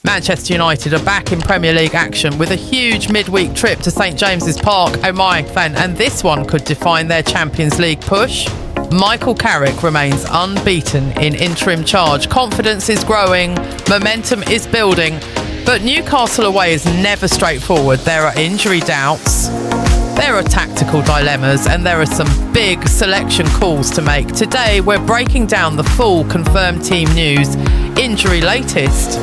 Manchester United are back in Premier League action with a huge midweek trip to St James's Park. Oh my, and this one could define their Champions League push. Michael Carrick remains unbeaten in interim charge. Confidence is growing, momentum is building, but Newcastle away is never straightforward. There are injury doubts, there are tactical dilemmas, and there are some big selection calls to make. Today we're breaking down the full confirmed team news, injury latest,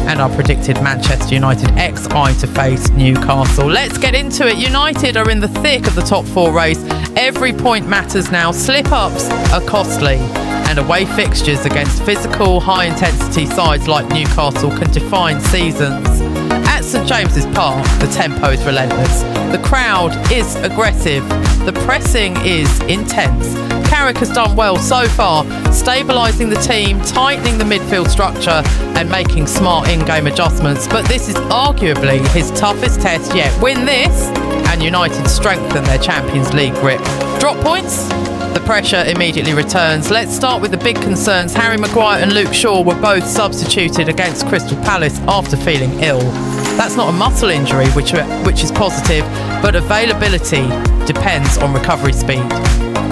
and our predicted Manchester United XI to face Newcastle. Let's get into it. United are in the thick of the top four race. Every point matters now. Slip-ups are costly, and away fixtures against physical, high-intensity sides like Newcastle can define seasons. At St James's Park, the tempo is relentless. The crowd is aggressive. The pressing is intense. Carrick has done well so far, stabilising the team, tightening the midfield structure and making smart in-game adjustments. But this is arguably his toughest test yet. Win this and United strengthen their Champions League grip. Drop points? The pressure immediately returns. Let's start with the big concerns. Harry Maguire and Luke Shaw were both substituted against Crystal Palace after feeling ill. That's not a muscle injury, which is positive, but availability depends on recovery speed.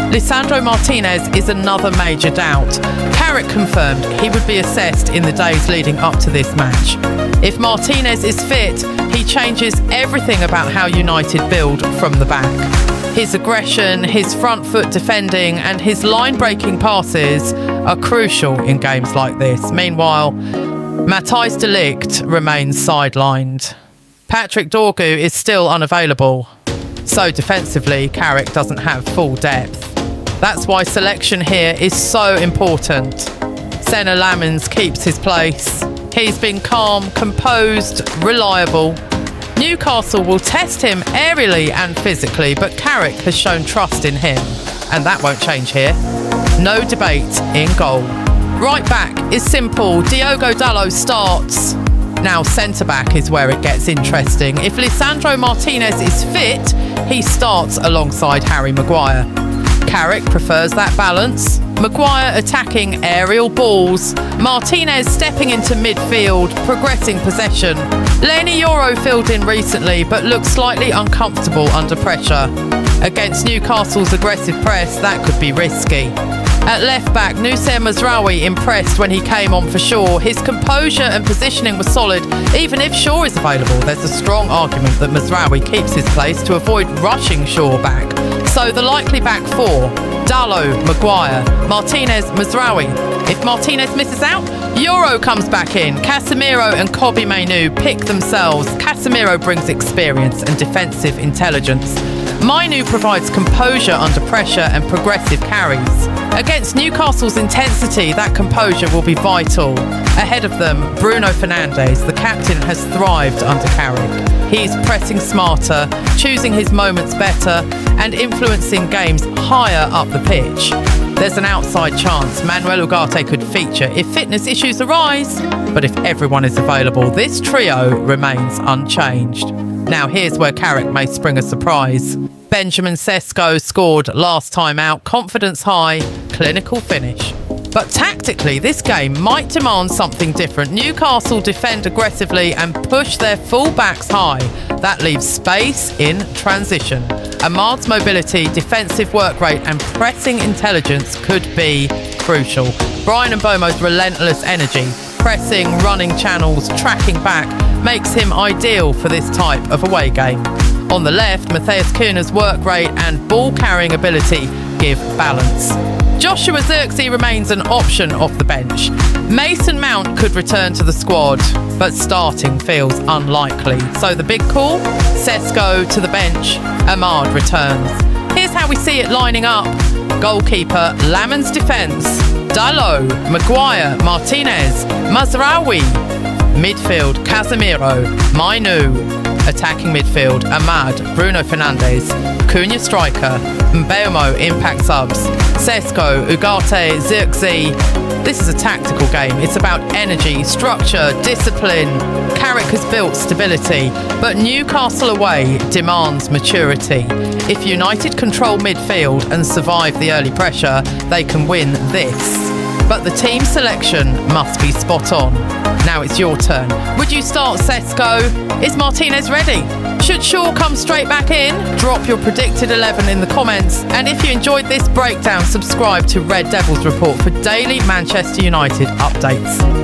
Lisandro Martinez is another major doubt. Carrick confirmed he would be assessed in the days leading up to this match. If Martinez is fit, he changes everything about how United build from the back. His aggression, his front foot defending, and his line-breaking passes are crucial in games like this. Meanwhile, Matthijs de Ligt remains sidelined. Patrick Dorgu is still unavailable. So defensively, Carrick doesn't have full depth. That's why selection here is so important. Senna Lamens keeps his place. He's been calm, composed, reliable. Newcastle will test him aerially and physically, but Carrick has shown trust in him, and that won't change here. No debate in goal. Right back is simple. Diogo Dalot starts. Now centre-back is where it gets interesting. If Lisandro Martinez is fit, he starts alongside Harry Maguire. Carrick prefers that balance. Maguire attacking aerial balls. Martinez stepping into midfield, progressing possession. Leny Yoro filled in recently, but looks slightly uncomfortable under pressure. Against Newcastle's aggressive press, that could be risky. At left back, Noussair Mazraoui impressed when he came on for Shaw. His composure and positioning were solid. Even if Shaw is available, there's a strong argument that Mazraoui keeps his place to avoid rushing Shaw back. So the likely back four: Dalot, Maguire, Martinez, Mazraoui. If Martinez misses out, Yoro comes back in. Casemiro and Kobbie Mainoo pick themselves. Casemiro brings experience and defensive intelligence. Mainoo provides composure under pressure and progressive carries. Against Newcastle's intensity, that composure will be vital. Ahead of them, Bruno Fernandes, the captain, has thrived under Carrick. He's pressing smarter, choosing his moments better, and influencing games higher up the pitch. There's an outside chance Manuel Ugarte could feature if fitness issues arise, but if everyone is available, this trio remains unchanged. Now here's where Carrick may spring a surprise. Benjamin Sesko scored last time out, confidence high, clinical finish. But tactically, this game might demand something different. Newcastle defend aggressively and push their full-backs high. That leaves space in transition. Ahmad's mobility, defensive work rate and pressing intelligence could be crucial. Bryan Mbeumo's relentless energy, pressing, running channels, tracking back, makes him ideal for this type of away game. On the left, Matthias Cunha's work rate and ball-carrying ability give balance. Joshua Zirkzee remains an option off the bench. Mason Mount could return to the squad, but starting feels unlikely. So the big call? Sesko to the bench, Ahmad returns. Here's how we see it lining up. Goalkeeper, Lamens defence, Dalot, Maguire, Martinez, Mazraoui. Midfield, Casemiro, Mainoo. Attacking midfield, Ahmad, Bruno Fernandes, Cunha striker, Mbeumo impact subs, Sesko, Ugarte, Zirkzee. This is a tactical game. It's about energy, structure, discipline. Carrick has built stability, but Newcastle away demands maturity. If United control midfield and survive the early pressure, they can win this. but the team selection must be spot on. Now it's your turn. Would you start Sesko? Is Martinez ready? Should Shaw come straight back in? Drop your predicted 11 in the comments. And if you enjoyed this breakdown, subscribe to Red Devils Report for daily Manchester United updates.